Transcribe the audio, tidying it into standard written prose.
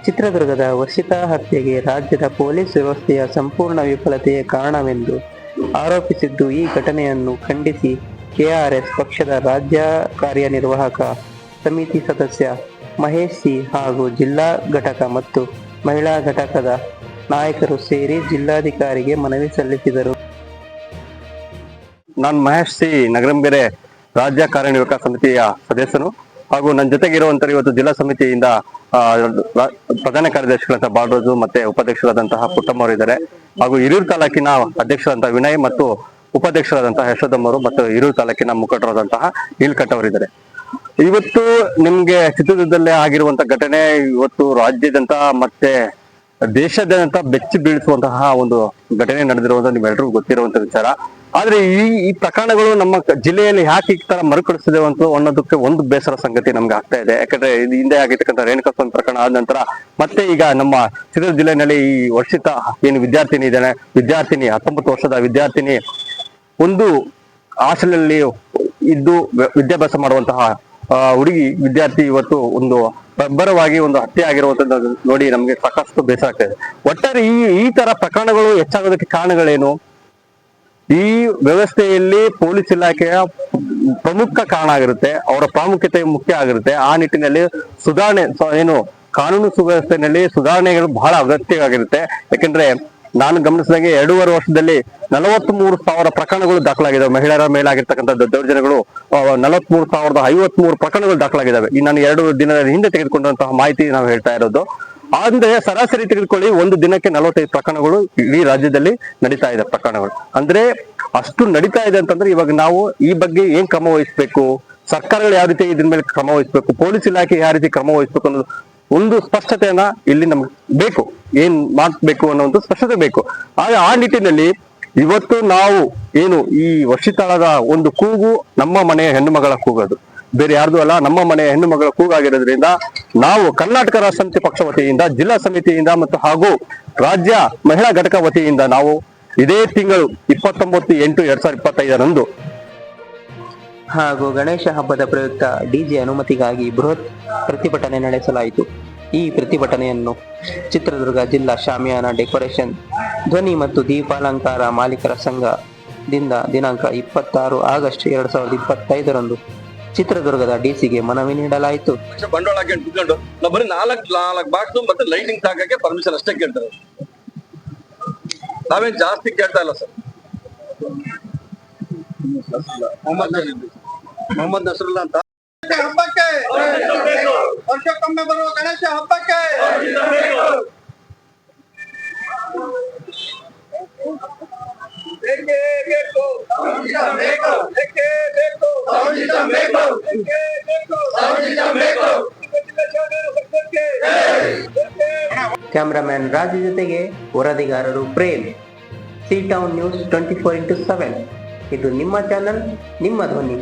ಚಿತ್ರದುರ್ಗದ ವರ್ಷಿತಾ ಹತ್ಯೆಗೆ ರಾಜ್ಯದ ಪೊಲೀಸ್ ವ್ಯವಸ್ಥೆಯ ಸಂಪೂರ್ಣ ವಿಫಲತೆಯೇ ಕಾರಣವೆಂದು ಆರೋಪಿಸಿದ್ದು, ಈ ಘಟನೆಯನ್ನು ಖಂಡಿಸಿ ಕೆಆರ್ಎಸ್ ಪಕ್ಷದ ರಾಜ್ಯ ಕಾರ್ಯನಿರ್ವಾಹಕ ಸಮಿತಿ ಸದಸ್ಯ ಮಹೇಶ್ ಸಿ ಹಾಗೂ ಜಿಲ್ಲಾ ಘಟಕ ಮತ್ತು ಮಹಿಳಾ ಘಟಕದ ನಾಯಕರು ಸೇರಿ ಜಿಲ್ಲಾಧಿಕಾರಿಗೆ ಮನವಿ ಸಲ್ಲಿಸಿದರು. ನಾನು ಮಹೇಶ್ ಸಿ ನಗರಂಗೆರೆ ರಾಜ್ಯ ಕಾರ್ಯನಿರ್ವಾಹಕ ಸಮಿತಿಯ ಸದಸ್ಯನು ಹಾಗೂ ನನ್ನ ಜೊತೆಗಿರುವಂತಹ ಇವತ್ತು ಜಿಲ್ಲಾ ಸಮಿತಿಯಿಂದ ಪ್ರಧಾನ ಕಾರ್ಯದರ್ಶಿಗಳಂತ ಬಾಲರಾಜು ಮತ್ತೆ ಉಪಾಧ್ಯಕ್ಷರಾದಂತಹ ಪುಟ್ಟಮ್ಮ ಅವರು ಇದ್ದಾರೆ ಹಾಗೂ ಹಿರಿಯೂರು ತಾಲೂಕಿನ ಅಧ್ಯಕ್ಷರಾದಂತಹ ವಿನಯ್ ಮತ್ತು ಉಪಾಧ್ಯಕ್ಷರಾದಂತಹ ಯಶೋಧಮ್ಮ ಅವರು ಮತ್ತು ಹಿರಿಯೂರು ತಾಲೂಕಿನ ಮುಖಂಡರಾದಂತಹ ನೀಲ್ಕಂಠ ಅವರಿದ್ದಾರೆ. ಇವತ್ತು ನಿಮ್ಗೆ ಚಿತ್ರದುರ್ಗದಲ್ಲೇ ಆಗಿರುವಂತಹ ಘಟನೆ ಇವತ್ತು ರಾಜ್ಯದಂತ ಮತ್ತೆ ದೇಶಾದ್ಯಂತ ಬೆಚ್ಚಿ ಬೀಳಿಸುವಂತಹ ಒಂದು ಘಟನೆ ನಡೆದಿರುವಂತ ನಿಮ್ಮೆಲ್ಲರಿಗೂ ಗೊತ್ತಿರುವಂತ ವಿಚಾರ. ಆದ್ರೆ ಈ ಪ್ರಕರಣಗಳು ನಮ್ಮ ಜಿಲ್ಲೆಯಲ್ಲಿ ಯಾಕೆ ಈ ತರ ಮರುಕಳಿಸಿದೆ ಅನ್ನೋದಕ್ಕೆ ಒಂದು ಬೇಸರ ಸಂಗತಿ ನಮ್ಗೆ ಆಗ್ತಾ ಇದೆ. ಯಾಕಂದ್ರೆ ಇದು ಹಿಂದೆ ಆಗಿರ್ತಕ್ಕಂಥ ರೇಣುಕಾಸ್ವಾಮಿ ಪ್ರಕರಣ ಆದ ನಂತರ ಮತ್ತೆ ಈಗ ನಮ್ಮ ಚಿತ್ರದುರ್ಗ ಜಿಲ್ಲೆಯಲ್ಲಿ ಈ ವರ್ಷಿತಾ ಏನು ವಿದ್ಯಾರ್ಥಿನಿ ಇದ್ದಾನೆ, 19 ವರ್ಷದ ವಿದ್ಯಾರ್ಥಿನಿ ಒಂದು ಹಾಸ್ಟೆಲಲ್ಲಿ ಇದ್ದು ವಿದ್ಯಾಭ್ಯಾಸ ಮಾಡುವಂತಹ ಹುಡುಗಿ ವಿದ್ಯಾರ್ಥಿ ಇವತ್ತು ಒಂದು ಬರ್ಬರವಾಗಿ ಒಂದು ಹತ್ಯೆ ಆಗಿರುವಂತದ್ದು ನೋಡಿ ನಮ್ಗೆ ಸಾಕಷ್ಟು ಬೇಸರ ಆಗ್ತಾ ಇದೆ. ಒಟ್ಟಾರೆ ಈ ತರ ಪ್ರಕರಣಗಳು ಹೆಚ್ಚಾಗೋದಕ್ಕೆ ಕಾರಣಗಳೇನು? ಈ ವ್ಯವಸ್ಥೆಯಲ್ಲಿ ಪೊಲೀಸ್ ಇಲಾಖೆಯ ಪ್ರಮುಖ ಕಾರಣ ಆಗಿರುತ್ತೆ, ಅವರ ಪ್ರಾಮುಖ್ಯತೆ ಮುಖ್ಯ ಆಗಿರುತ್ತೆ. ಆ ನಿಟ್ಟಿನಲ್ಲಿ ಸುಧಾರಣೆ ಏನು ಕಾನೂನು ಸುವ್ಯವಸ್ಥೆಯಲ್ಲಿ ಸುಧಾರಣೆಗಳು ಬಹಳ ಅಗತ್ಯವಾಗಿರುತ್ತೆ. ಯಾಕಂದ್ರೆ ನಾನು ಗಮನಿಸಿದಾಗೆ 2.5 ವರ್ಷದಲ್ಲಿ 43,000 ಪ್ರಕರಣಗಳು ದಾಖಲಾಗಿದ್ದಾವೆ. ಮಹಿಳೆಯರ ಮೇಲಾಗಿರ್ತಕ್ಕಂಥ ದೌರ್ಜನ್ಯಗಳು 43,053 ಪ್ರಕರಣಗಳು ದಾಖಲಾಗಿದ್ದಾವೆ. ಈ ನಾನು 2 ದಿನದ ಹಿಂದೆ ತೆಗೆದುಕೊಂಡಂತಹ ಮಾಹಿತಿ ನಾವು ಹೇಳ್ತಾ ಇರೋದು. ಅಂದ್ರೆ ಸರಾಸರಿ ತೆಗೆದುಕೊಳ್ಳಿ, ಒಂದು ದಿನಕ್ಕೆ 45 ಪ್ರಕರಣಗಳು ಇಡೀ ರಾಜ್ಯದಲ್ಲಿ ನಡೀತಾ ಇದೆ ಪ್ರಕರಣಗಳು. ಅಂದ್ರೆ ಅಷ್ಟು ನಡೀತಾ ಇದೆ ಅಂತಂದ್ರೆ ಇವಾಗ ನಾವು ಈ ಬಗ್ಗೆ ಏನ್ ಕ್ರಮ ವಹಿಸ್ಬೇಕು, ಸರ್ಕಾರಗಳು ಯಾವ ರೀತಿ ಇದ್ರ ಮೇಲೆ ಕ್ರಮ ವಹಿಸ್ಬೇಕು, ಪೊಲೀಸ್ ಇಲಾಖೆ ಯಾವ ರೀತಿ ಕ್ರಮ ವಹಿಸ್ಬೇಕು ಅನ್ನೋದು ಒಂದು ಸ್ಪಷ್ಟತೆಯನ್ನ ಇಲ್ಲಿ ನಮ್ಗೆ ಬೇಕು. ಏನ್ ಮಾಡ್ಬೇಕು ಅನ್ನೋ ಒಂದು ಸ್ಪಷ್ಟತೆ ಬೇಕು. ಆದ್ರೆ ಆ ನಿಟ್ಟಿನಲ್ಲಿ ಇವತ್ತು ನಾವು ಏನು ಈ ವರ್ಷಿತಾಳದ ಒಂದು ಕೂಗು ನಮ್ಮ ಮನೆಯ ಹೆಣ್ಣು ಮಗಳ ಕೂಗದು, ಬೇರೆ ಯಾರ್ದು ಅಲ್ಲ, ನಮ್ಮ ಮನೆಯ ಹೆಣ್ಣು ಮಗಳ ಕೂಗಾಗಿರೋದ್ರಿಂದ ನಾವು ಕರ್ನಾಟಕ ರಾಷ್ಟ್ರ ಸಮಿತಿ ಪಕ್ಷ ವತಿಯಿಂದ, ಜಿಲ್ಲಾ ಸಮಿತಿಯಿಂದ ಮತ್ತು ಹಾಗೂ ರಾಜ್ಯ ಮಹಿಳಾ ಘಟಕ ವತಿಯಿಂದ ನಾವು ಇದೇ ತಿಂಗಳು 29/8/2025 ಹಾಗೂ ಗಣೇಶ ಹಬ್ಬದ ಪ್ರಯುಕ್ತ ಡಿಜೆ ಅನುಮತಿಗಾಗಿ ಬೃಹತ್ ಪ್ರತಿಭಟನೆ ನಡೆಸಲಾಯಿತು. ಈ ಪ್ರತಿಭಟನೆಯನ್ನು ಚಿತ್ರದುರ್ಗ ಜಿಲ್ಲಾ ಶಾಮಿಯಾನ ಡೆಕೋರೇಷನ್ ಧ್ವನಿ ಮತ್ತು ದೀಪಾಲಂಕಾರ ಮಾಲೀಕರ ಸಂಘದಿಂದ ದಿನಾಂಕ 26 ಆಗಸ್ಟ್ 2025 ಚಿತ್ರದುರ್ಗದ ಡಿಸಿಗೆ ಮನವಿ ನೀಡಲಾಯಿತು. ಬಂಡವಾಳ ಕುತ್ಕೊಂಡು ನಾವು ಬರೀ 4 ಬಾಕ್ಸ್ ಮತ್ತೆ ಲೈಟಿಂಗ್ ಹಾಕಕ್ಕೆ ಪರ್ಮಿಷನ್ ಅಷ್ಟೇ ಕೇಳ್ತಾರೆ. ನಾವೇನ್ ಜಾಸ್ತಿ ಕೇಳ್ತಾ ಇಲ್ಲ ಸರ್. ಮೊಹಮ್ಮದ್ ನಸರುಲ್ಲಾ ಅಂತ ಹಬ್ಬಕ್ಕೆ ವರ್ಷಕ್ಕೊಮ್ಮೆ ಬರುವ ಗಣೇಶ ಹಬ್ಬಕ್ಕೆ ಕ್ಯಾಮರಾಮನ್ ರಾಜು ಜೊತೆಗೆ ವರದಿಗಾರರು Prem. C town news 24x7. ಇದು ನಿಮ್ಮ ಚಾನಲ್, ನಿಮ್ಮ ಧ್ವನಿ.